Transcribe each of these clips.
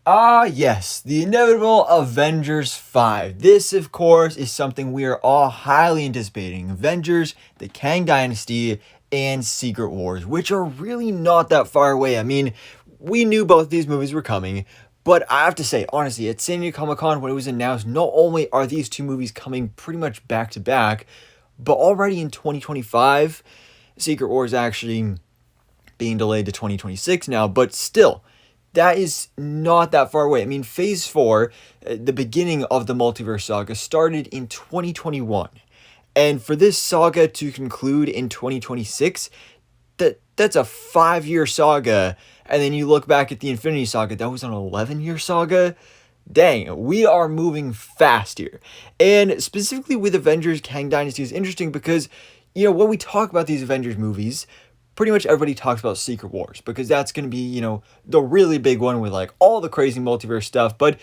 Ah, yes, the inevitable Avengers 5. This, of course, is something we are all highly anticipating. Avengers, the Kang Dynasty, and Secret Wars, which are really not that far away. I mean, we knew both these movies were coming, but I have to say, honestly, at San Diego Comic Con, when it was announced, not only are these two movies coming pretty much back to back, but already in 2025, Secret Wars actually being delayed to 2026 now, but still, that is not that far away. I mean, Phase 4, the beginning of the multiverse saga, started in 2021. And for this saga to conclude in 2026, that's a 5-year saga. And then you look back at the Infinity Saga, that was an 11-year saga. Dang, we are moving fast here. And specifically with Avengers, Kang Dynasty is interesting because, when we talk about these Avengers movies, pretty much everybody talks about Secret Wars because that's going to be, the really big one with like all the crazy multiverse stuff. But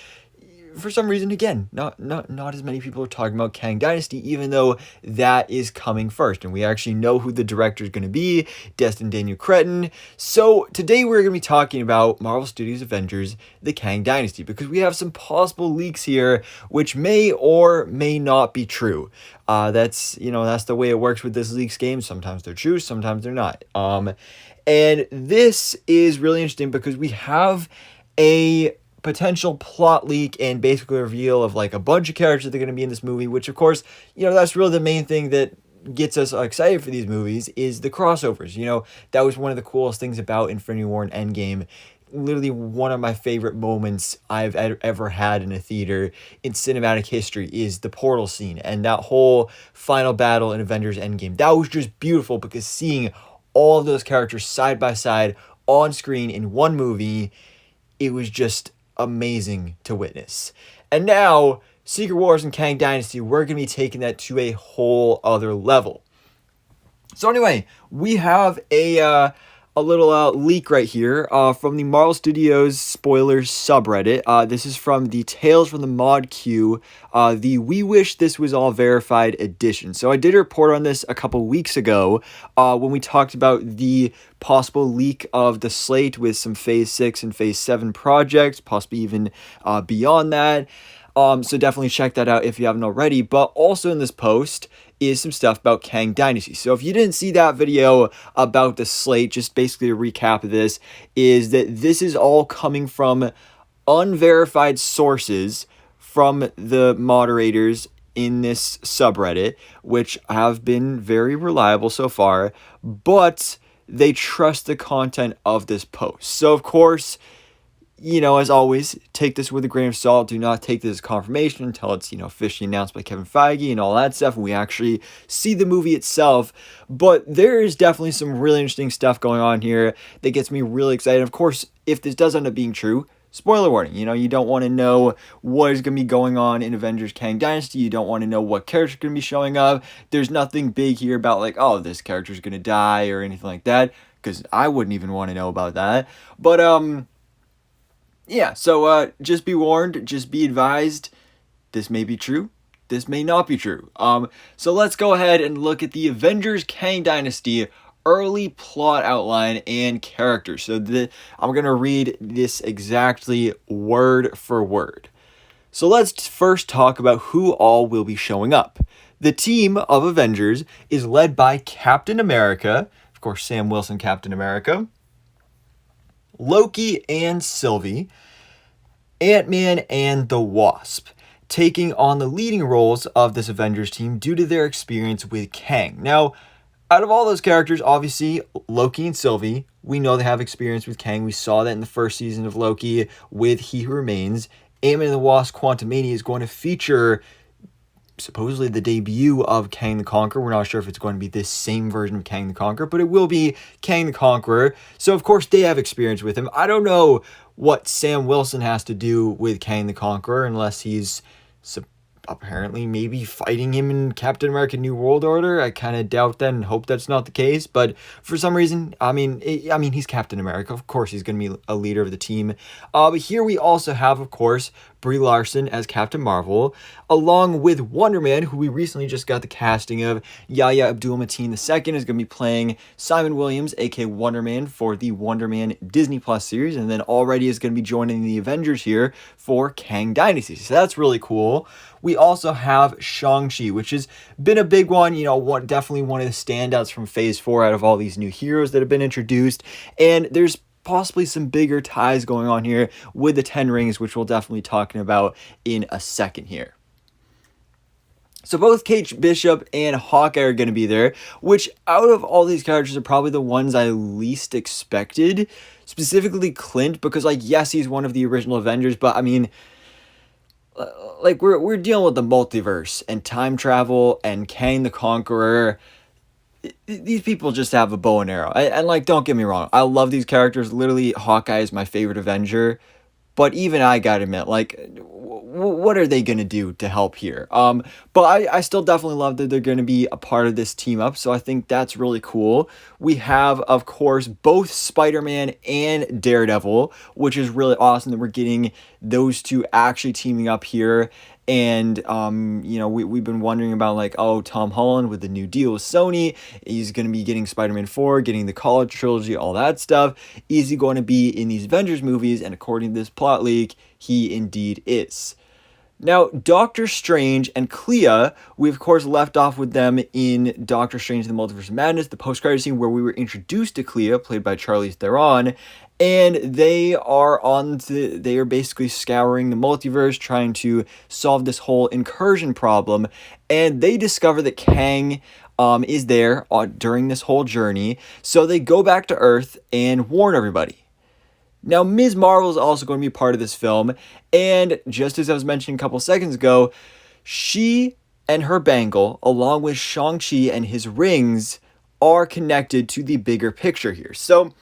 for some reason, again, not as many people are talking about Kang Dynasty, even though that is coming first. And we actually know who the director is going to be, Destin Daniel Cretton. So today we're going to be talking about Marvel Studios' Avengers, the Kang Dynasty, because we have some possible leaks here, which may or may not be true. That's the way it works with this leaks game. Sometimes they're true, sometimes they're not. And this is really interesting because we have a potential plot leak and basically a reveal of like a bunch of characters that are going to be in this movie, which of course, that's really the main thing that gets us excited for these movies is the crossovers. That was one of the coolest things about Infinity War and Endgame. Literally one of my favorite moments I've ever had in a theater in cinematic history is the portal scene and that whole final battle in Avengers Endgame. That was just beautiful because seeing all of those characters side by side on screen in one movie, it was just amazing to witness. And now, Secret Wars and Kang Dynasty, we're going to be taking that to a whole other level. So anyway, we have a little leak right here from the Marvel Studios spoilers subreddit. This is from the Tales from the Mod Q, the We Wish This Was All Verified edition. So I did a report on this a couple weeks ago when we talked about the possible leak of the slate with some Phase 6 and Phase 7 projects, possibly even beyond that. So definitely check that out if you haven't already. But also in this post is some stuff about Kang Dynasty. So if you didn't see that video about the slate, just basically a recap of this, is that this is all coming from unverified sources from the moderators in this subreddit, which have been very reliable so far, but they trust the content of this post. So of course, as always, take this with a grain of salt. Do not take this as confirmation until it's, officially announced by Kevin Feige and all that stuff, and we actually see the movie itself. But there is definitely some really interesting stuff going on here that gets me really excited. Of course, if this does end up being true, spoiler warning, you don't want to know what is going to be going on in Avengers Kang Dynasty. You don't want to know what character's going to be showing up. There's nothing big here about like, oh, this character's going to die or anything like that, because I wouldn't even want to know about that. But, yeah, so just be warned, just be advised, this may be true, this may not be true. So let's go ahead and look at the Avengers Kang Dynasty early plot outline and characters. So I'm going to read this exactly word for word. So let's first talk about who all will be showing up. The team of Avengers is led by Captain America, of course Sam Wilson, Captain America, Loki and Sylvie, Ant-Man and the Wasp, taking on the leading roles of this Avengers team due to their experience with Kang. Now, out of all those characters, obviously, Loki and Sylvie, we know they have experience with Kang. We saw that in the first season of Loki with He Who Remains. Ant-Man and the Wasp Quantumania is going to feature supposedly the debut of Kang the Conqueror. We're not sure if it's going to be this same version of Kang the Conqueror, but it will be Kang the Conqueror. So, of course, they have experience with him. I don't know what Sam Wilson has to do with Kang the Conqueror unless he's apparently maybe fighting him in Captain America New World Order. I kind of doubt that and hope that's not the case, but for some reason, I mean he's Captain America. Of course he's going to be a leader of the team. But here we also have, of course, Brie Larson as Captain Marvel, along with Wonder Man, who we recently just got the casting of. Yahya Abdul-Mateen II is going to be playing Simon Williams, aka Wonder Man, for the Wonder Man Disney Plus series, and then already is going to be joining the Avengers here for Kang Dynasty. So that's really cool. We also have Shang-Chi, which has been a big one, definitely one of the standouts from Phase 4 out of all these new heroes that have been introduced. And there's possibly some bigger ties going on here with the 10 Rings, which we'll definitely be talking about in a second here. So both Kate Bishop and Hawkeye are going to be there, which out of all these characters are probably the ones I least expected. Specifically Clint, because yes, he's one of the original Avengers, but I mean, we're dealing with the multiverse and time travel and Kang the Conqueror. These people just have a bow and arrow. And don't get me wrong, I love these characters. Literally, Hawkeye is my favorite Avenger. But even I gotta admit, what are they gonna do to help here? But I still definitely love that they're gonna be a part of this team up, so I think that's really cool. We have, of course, both Spider-Man and Daredevil, which is really awesome that we're getting those two actually teaming up here. And, we've been wondering about Tom Holland with the new deal with Sony, he's going to be getting Spider-Man 4, getting the college trilogy, all that stuff. Is he going to be in these Avengers movies? And according to this plot leak, he indeed is. Now, Doctor Strange and Clea, we of course left off with them in Doctor Strange and the Multiverse of Madness, the post-credit scene where we were introduced to Clea, played by Charlize Theron, and they are basically scouring the multiverse, trying to solve this whole incursion problem, and they discover that Kang is there during this whole journey, so they go back to Earth and warn everybody. Now, Ms. Marvel is also going to be part of this film, and just as I was mentioning a couple seconds ago, she and her bangle, along with Shang-Chi and his rings, are connected to the bigger picture here. So,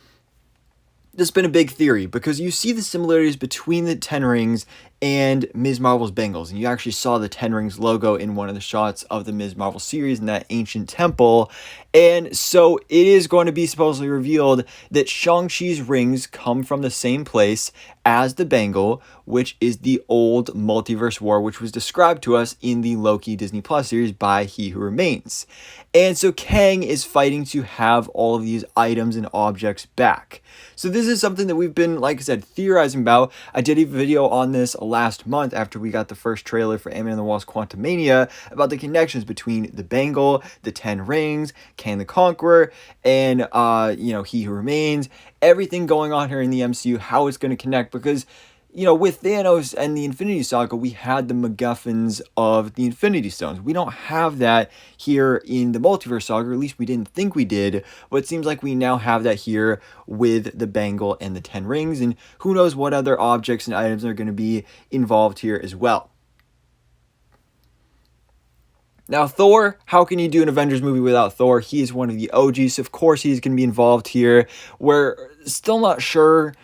this has been a big theory, because you see the similarities between the 10 Rings and Ms. Marvel's bangles, and you actually saw the 10 Rings logo in one of the shots of the Ms. Marvel series in that ancient temple, and so it is going to be supposedly revealed that Shang-Chi's rings come from the same place as the bangle, which is the old multiverse war, which was described to us in the Loki Disney Plus series by He Who Remains. And so Kang is fighting to have all of these items and objects back. So this is something that we've been, like I said, theorizing about. I did a video on this last month after we got the first trailer for Ant-Man and the Wasp: Quantumania about the connections between the bangle, the 10 Rings, Kang the Conqueror, and He Who Remains, everything going on here in the MCU, how it's going to connect, because with Thanos and the Infinity Saga, we had the MacGuffins of the Infinity Stones. We don't have that here in the Multiverse Saga, or at least we didn't think we did, but it seems like we now have that here with the bangle and the 10 Rings, and who knows what other objects and items are going to be involved here as well. Now, Thor, how can you do an Avengers movie without Thor? He is one of the OGs. Of course, he's going to be involved here. We're still not sure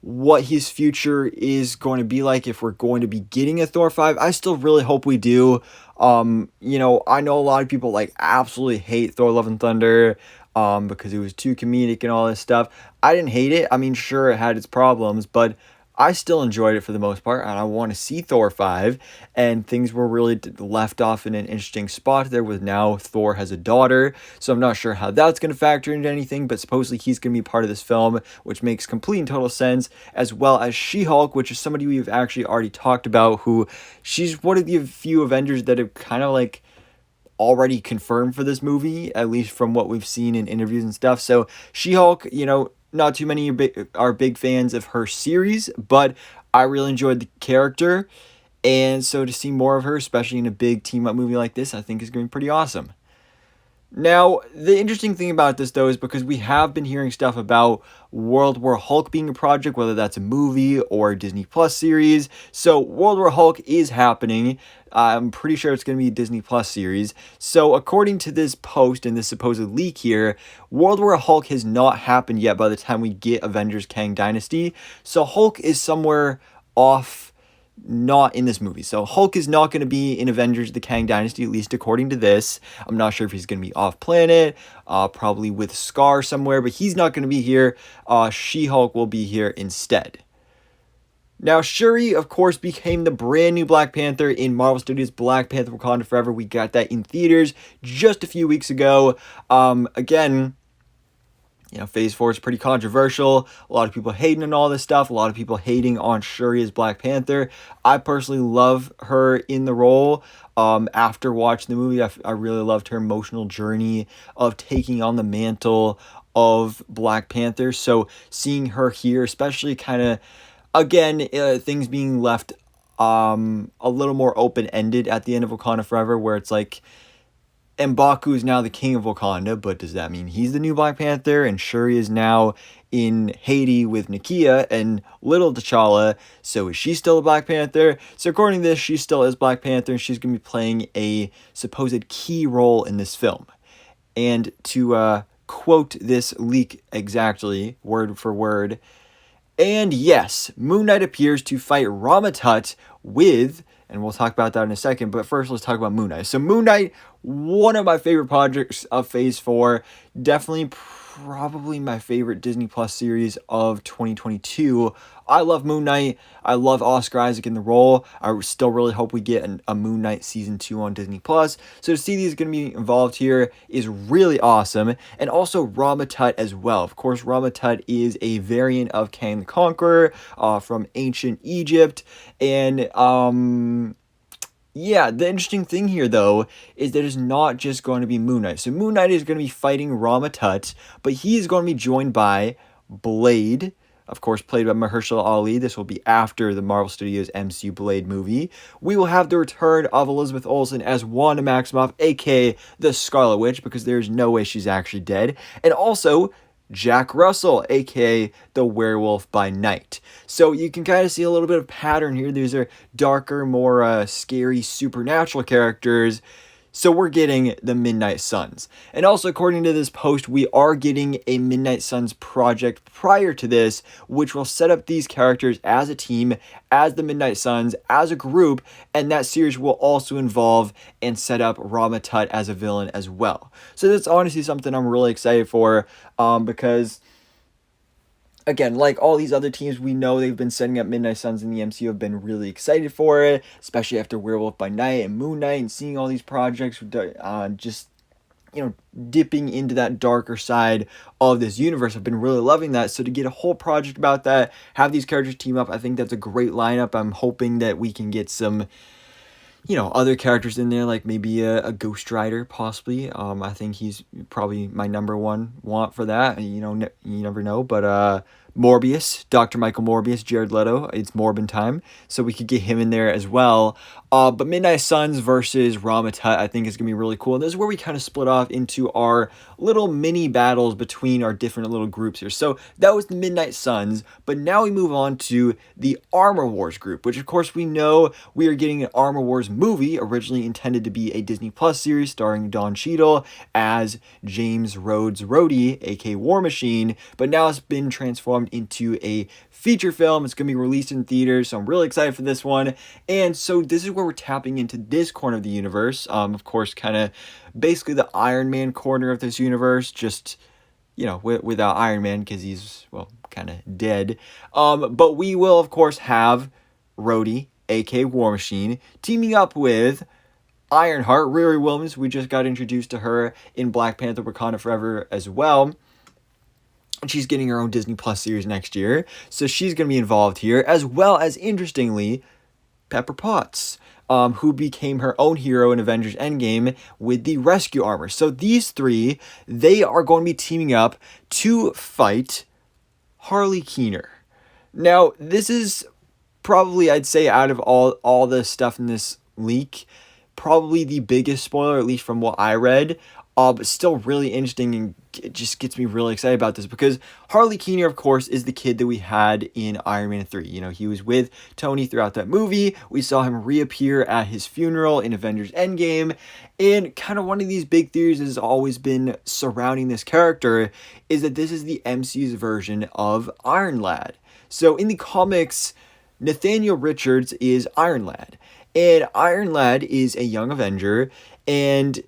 what his future is going to be like, if we're going to be getting a Thor 5. I still really hope we do. I know a lot of people absolutely hate Thor Love and Thunder because it was too comedic and all this stuff. I didn't hate it. I mean, sure, it had its problems, but I still enjoyed it for the most part, and I want to see Thor 5, and things were really left off in an interesting spot there with now Thor has a daughter, so I'm not sure how that's going to factor into anything, but supposedly he's going to be part of this film, which makes complete and total sense, as well as She-Hulk, which is somebody we've actually already talked about, who she's one of the few Avengers that have kind of already confirmed for this movie, at least from what we've seen in interviews and stuff. So She-Hulk, not too many are big fans of her series, but I really enjoyed the character, and so to see more of her, especially in a big team-up movie like this, I think is going to be pretty awesome. Now, the interesting thing about this, though, is because we have been hearing stuff about World War Hulk being a project, whether that's a movie or a Disney Plus series. So World War Hulk is happening. I'm pretty sure it's going to be a Disney Plus series. So according to this post and this supposed leak here, World War Hulk has not happened yet by the time we get Avengers Kang Dynasty. So Hulk is somewhere off, not in this movie. So Hulk is not going to be in Avengers the Kang Dynasty, at least according to this. I'm not sure if he's going to be off planet, probably with Scar somewhere, but he's not going to be here. She-Hulk will be here instead. Now, Shuri, of course, became the brand new Black Panther in Marvel Studios' Black Panther Wakanda Forever. We got that in theaters just a few weeks ago. Again, Phase 4 is pretty controversial. A lot of people hating on all this stuff. A lot of people hating on Shuri as Black Panther. I personally love her in the role. After watching the movie, I really loved her emotional journey of taking on the mantle of Black Panther. So seeing her here, especially kind of, again, things being left a little more open-ended at the end of Wakanda Forever, where it's like, M'Baku is now the king of Wakanda, but does that mean he's the new Black Panther? And Shuri is now in Haiti with Nakia and little T'Challa, so is she still a Black Panther? So according to this, she still is Black Panther, and she's going to be playing a supposed key role in this film. And to quote this leak exactly, word for word, and yes, Moon Knight appears to fight Ramatut with, and we'll talk about that in a second, but first let's talk about Moon Knight. So Moon Knight, one of my favorite projects of Phase 4, definitely probably my favorite Disney Plus series of 2022. I love Moon Knight. I love Oscar Isaac in the role. I still really hope we get a Moon Knight Season 2 on Disney Plus. So to see these going to be involved here is really awesome. And also Ramatut as well. Of course, Ramatut is a variant of Kang the Conqueror from ancient Egypt. And yeah, the interesting thing here, though, is that it's not just going to be Moon Knight. So Moon Knight is going to be fighting Ramatut, but he is going to be joined by Blade, of course, played by Mahershala Ali. This will be after the Marvel Studios MCU Blade movie. We will have the return of Elizabeth Olsen as Wanda Maximoff, aka the Scarlet Witch, because there's no way she's actually dead. And also Jack Russell, aka the Werewolf by Night. So you can kind of see a little bit of pattern here. These are darker, more scary, supernatural characters. So we're getting the Midnight Suns. And also, according to this post, we are getting a Midnight Suns project prior to this, which will set up these characters as a team, as the Midnight Suns, as a group, and that series will also involve and set up Ramatut as a villain as well. So that's honestly something I'm really excited for, because again, like all these other teams, we know they've been setting up Midnight Suns in the MCU, have been really excited for it, especially after Werewolf by Night and Moon Knight, and seeing all these projects just, dipping into that darker side of this universe. I've been really loving that. So to get a whole project about that, have these characters team up, I think that's a great lineup. I'm hoping that we can get some other characters in there, like maybe a Ghost Rider, possibly. I think he's probably my number one want for that. You never know. But Morbius, Dr. Michael Morbius, Jared Leto, it's Morbin time. So we could get him in there as well. But Midnight Suns versus Ramatut, I think is going to be really cool. And this is where we kind of split off into our little mini battles between our different little groups here. So that was the Midnight Suns. But now we move on to the Armor Wars group, which of course we know we are getting an Armor Wars movie, originally intended to be a Disney Plus series starring Don Cheadle as James Rhodes Rhodey, aka War Machine, but now it's been transformed into a feature film. It's going to be released in theaters, so I'm really excited for this one. And so this is where we're tapping into this corner of the universe. Of course, kind of basically the Iron Man corner of this universe, just without Iron Man, because he's, well, kind of dead. But we will, of course, have Rhodey, aka War Machine, teaming up with Ironheart, Riri Williams. We just got introduced to her in Black Panther Wakanda Forever as well. And she's getting her own Disney Plus series next year. So she's going to be involved here, as well as, interestingly, Pepper Potts, who became her own hero in Avengers Endgame with the Rescue Armor. So these three, they are going to be teaming up to fight Harley Keener. Now, this is probably, I'd say, out of all the stuff in this leak, probably the biggest spoiler, at least from what I read. But still really interesting, and it just gets me really excited about this, because Harley Keener, of course, is the kid that we had in Iron Man 3. He was with Tony throughout that movie. We saw him reappear at his funeral in Avengers Endgame. And kind of one of these big theories has always been surrounding this character is that this is the MCU's version of Iron Lad. So in the comics, Nathaniel Richards is Iron Lad. And Iron Lad is a young Avenger, and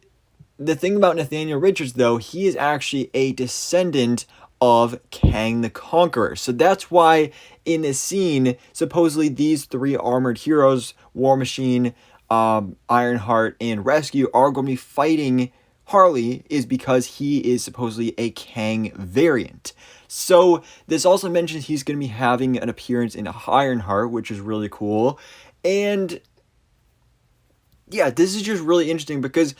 the thing about Nathaniel Richards, though, he is actually a descendant of Kang the Conqueror. So that's why in this scene, supposedly these three armored heroes, War Machine, Ironheart, and Rescue, are going to be fighting Harley, is because he is supposedly a Kang variant. So this also mentions he's going to be having an appearance in Ironheart, which is really cool. And yeah, this is just really interesting because,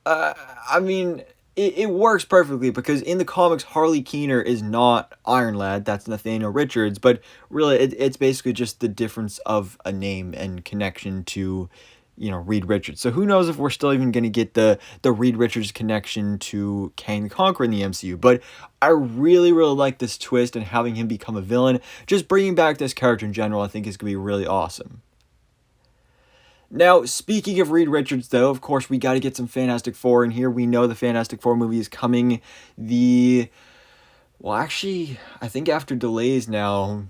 I mean, it works perfectly because in the comics, Harley Keener is not Iron Lad. That's Nathaniel Richards. But really, it's basically just the difference of a name and connection to, Reed Richards. So who knows if we're still even going to get the Reed Richards connection to Kang the Conqueror in the MCU. But I really, really like this twist and having him become a villain. Just bringing back this character in general, I think is going to be really awesome. Now, speaking of Reed Richards, though, of course, we got to get some Fantastic Four in here. We know the Fantastic Four movie is coming actually, I think after delays now,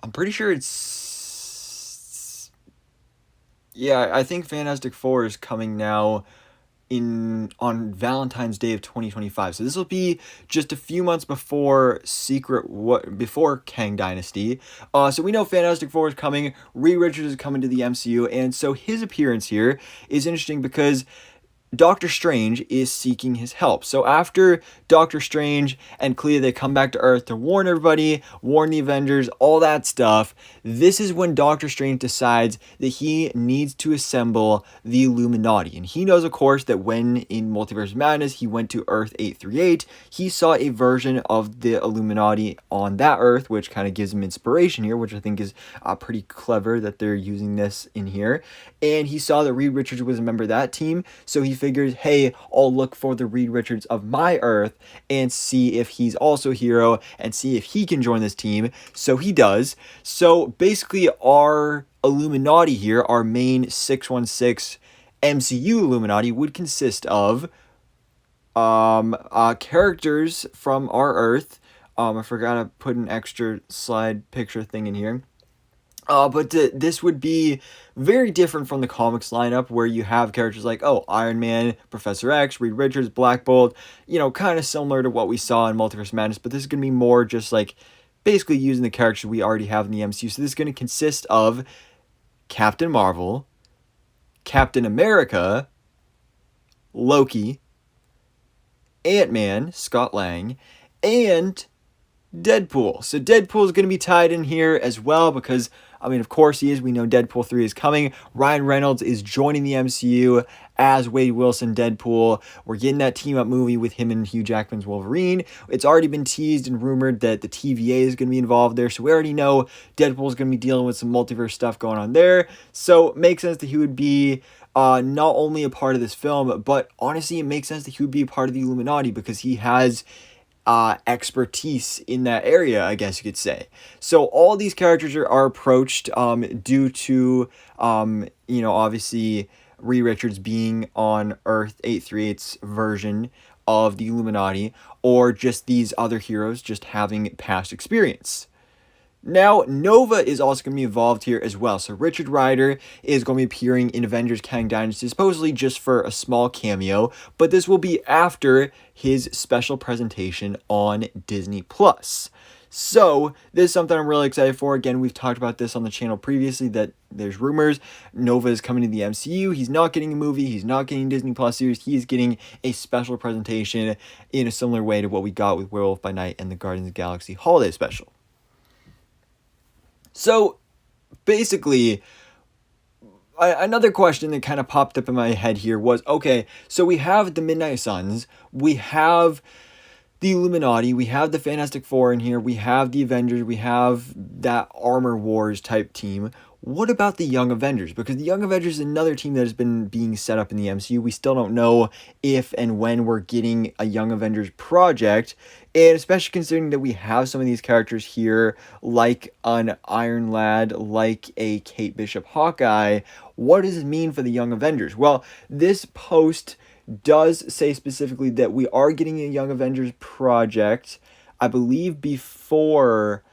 I'm pretty sure I think Fantastic Four is coming now on Valentine's Day of 2025. So this will be just a few months before before Kang Dynasty. So we know Fantastic Four is coming. Reed Richards is coming to the MCU, and so his appearance here is interesting because Doctor Strange is seeking his help. So after Doctor Strange and Clea, they come back to Earth to warn everybody, warn the Avengers, all that stuff. This is when Doctor Strange decides that he needs to assemble the Illuminati. And he knows, of course, that when in Multiverse of Madness, he went to Earth 838, he saw a version of the Illuminati on that Earth, which kind of gives him inspiration here, which I think is pretty clever that they're using this in here. And he saw that Reed Richards was a member of that team, so he figures, hey, I'll look for the Reed Richards of my Earth and see if he's also a hero and see if he can join this team. So he does. So basically our Illuminati here, our main 616 MCU Illuminati, would consist of characters from our Earth. I forgot to put an extra slide picture thing in here. But this would be very different from the comics lineup where you have characters like, Iron Man, Professor X, Reed Richards, Black Bolt, kind of similar to what we saw in Multiverse Madness, but this is going to be more just like basically using the characters we already have in the MCU. So this is going to consist of Captain Marvel, Captain America, Loki, Ant-Man, Scott Lang, and Deadpool. So Deadpool is going to be tied in here as well because, of course he is. We know Deadpool 3 is coming. Ryan Reynolds is joining the MCU as Wade Wilson Deadpool. We're getting that team-up movie with him and Hugh Jackman's Wolverine. It's already been teased and rumored that the TVA is going to be involved there, so we already know Deadpool is going to be dealing with some multiverse stuff going on there. So it makes sense that he would be not only a part of this film, but honestly it makes sense that he would be a part of the Illuminati because he has expertise in that area, I guess you could say. So all these characters are approached due to obviously Reed Richards being on Earth 838's version of the Illuminati, or just these other heroes just having past experience. Now, Nova is also going to be involved here as well. So Richard Rider is going to be appearing in Avengers Kang Dynasty, supposedly just for a small cameo, but this will be after his special presentation on Disney+. So, this is something I'm really excited for. Again, we've talked about this on the channel previously, that there's rumors Nova is coming to the MCU. He's not getting a movie. He's not getting Disney Plus series. He is getting a special presentation in a similar way to what we got with Werewolf by Night and the Guardians of the Galaxy Holiday Special. So, basically, another question that kind of popped up in my head here was, okay, so we have the Midnight Suns, we have the Illuminati, we have the Fantastic Four in here, we have the Avengers, we have that Armor Wars type team. What about the Young Avengers? Because the Young Avengers is another team that has been being set up in the MCU. We still don't know if and when we're getting a Young Avengers project, and especially considering that we have some of these characters here, like an Iron Lad, like a Kate Bishop Hawkeye. What does it mean for the Young Avengers? Well, this post does say specifically that we are getting a Young Avengers project, I believe before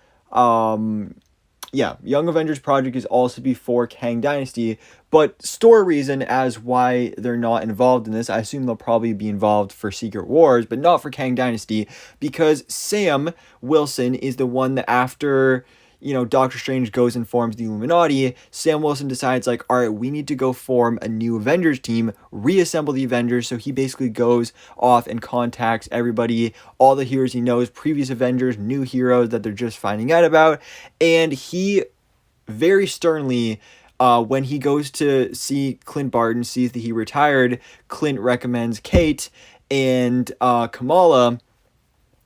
yeah, Young Avengers project is also before Kang Dynasty, but story reason as why they're not involved in this, I assume they'll probably be involved for Secret Wars, but not for Kang Dynasty, because Sam Wilson is the one that after, Doctor Strange goes and forms the Illuminati, Sam Wilson decides, like, all right, we need to go form a new Avengers team, reassemble the Avengers. So he basically goes off and contacts everybody, all the heroes he knows, previous Avengers, new heroes that they're just finding out about. And he very sternly, when he goes to see Clint Barton, sees that he retired, Clint recommends Kate, and Kamala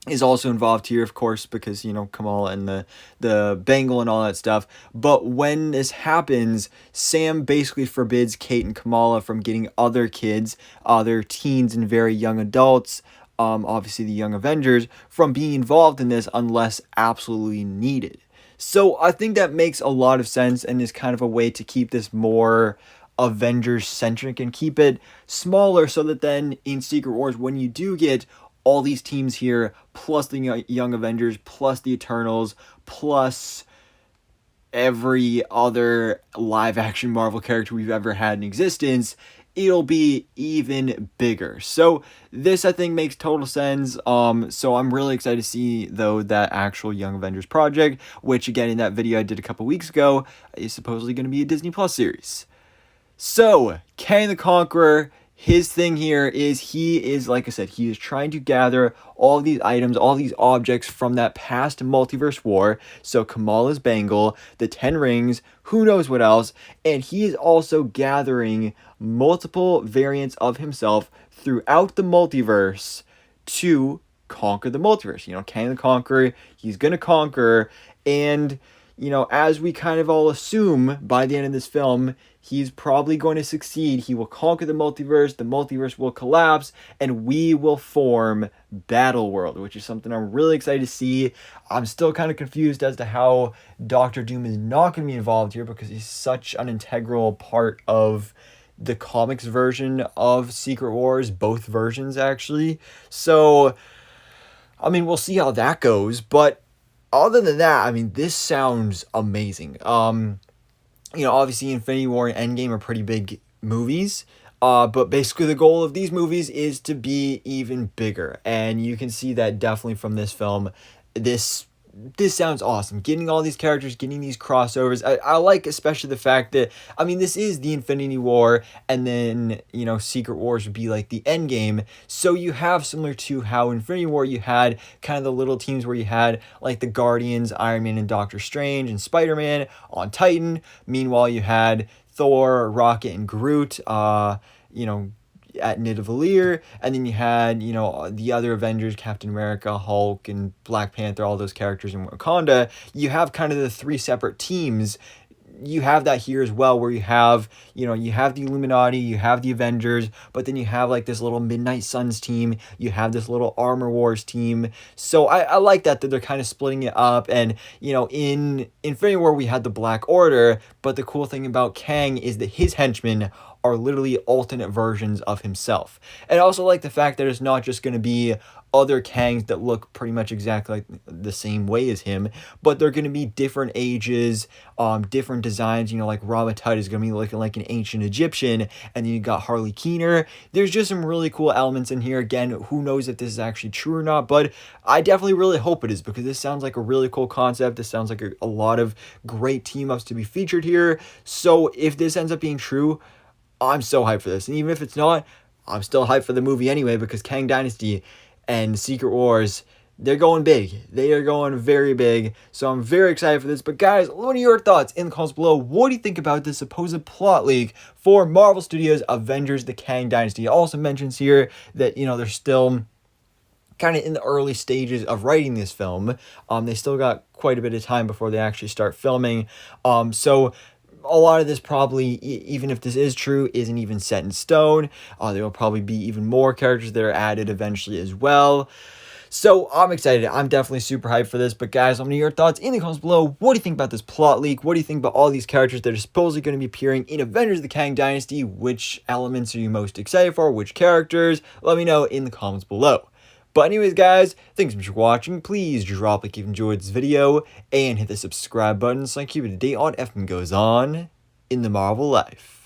is also involved here, of course, because, Kamala and the bangle and all that stuff. But when this happens, Sam basically forbids Kate and Kamala from getting other kids, other teens and very young adults, obviously the Young Avengers, from being involved in this unless absolutely needed. So I think that makes a lot of sense and is kind of a way to keep this more Avengers centric and keep it smaller, so that then in Secret Wars, when you do get all these teams here, plus the Young Avengers, plus the Eternals, plus every other live action Marvel character we've ever had in existence, it'll be even bigger. So this, I think, makes total sense. So I'm really excited to see, though, that actual Young Avengers project, which, again, in that video I did a couple weeks ago, is supposedly going to be a Disney Plus series. So, Kang the Conqueror, his thing here is he is, like I said, he is trying to gather all these items, all these objects from that past multiverse war. So Kamala's bangle, the 10 rings, who knows what else. And he is also gathering multiple variants of himself throughout the multiverse to conquer the multiverse. Kang the Conqueror, he's going to conquer. And, as we kind of all assume by the end of this film, he's probably going to succeed. He will conquer the multiverse will collapse, and we will form Battleworld, which is something I'm really excited to see. I'm still kind of confused as to how Doctor Doom is not going to be involved here, because he's such an integral part of the comics version of Secret Wars, both versions actually. So, I mean, we'll see how that goes, but other than that, this sounds amazing. Obviously Infinity War and Endgame are pretty big movies, but basically the goal of these movies is to be even bigger, and you can see that definitely from this film. This sounds awesome. Getting all these characters, getting these crossovers. I like especially the fact that, this is the Infinity War, and then, Secret Wars would be like the end game. So you have, similar to how Infinity War, you had kind of the little teams where you had like the Guardians, Iron Man and Doctor Strange and Spider-Man on Titan. Meanwhile, you had Thor, Rocket and Groot, at Nidavellir, and then you had, the other Avengers, Captain America, Hulk, and Black Panther, all those characters in Wakanda. You have kind of the three separate teams. You have that here as well, where you have, you have the Illuminati, you have the Avengers, but then you have like this little Midnight Suns team, you have this little Armor Wars team. So I like that they're kind of splitting it up. And, in Infinity War, we had the Black Order, but the cool thing about Kang is that his henchmen are literally alternate versions of himself. And I also like the fact that it's not just going to be other Kangs that look pretty much exactly like the same way as him, but they're going to be different ages, different designs. Like Rama Tut is going to be looking like an ancient Egyptian, and then you got Harley Keener. There's just some really cool elements in here. Again, who knows if this is actually true or not, but I definitely really hope it is, because this sounds like a really cool concept. This sounds like a lot of great team-ups to be featured here. So if this ends up being true, I'm so hyped for this. And even if it's not, I'm still hyped for the movie anyway, because Kang Dynasty and Secret Wars, they're going big. They are going very big. So I'm very excited for this. But guys, what are your thoughts in the comments below? What do you think about this supposed plot leak for Marvel Studios' Avengers: The Kang Dynasty? It also mentions here that, they're still kind of in the early stages of writing this film. They still got quite a bit of time before they actually start filming. So a lot of this probably, even if this is true, isn't even set in stone. There will probably be even more characters that are added eventually as well. So I'm excited. I'm definitely super hyped for this. But guys, let me know your thoughts in the comments below. What do you think about this plot leak? What do you think about all these characters that are supposedly going to be appearing in Avengers: The Kang Dynasty? Which elements are you most excited for? Which characters? Let me know in the comments below. But anyways, guys, thanks so much for watching. Please drop a like if you enjoyed this video and hit the subscribe button so I can keep you up to date on everything goes on in the Marvel life.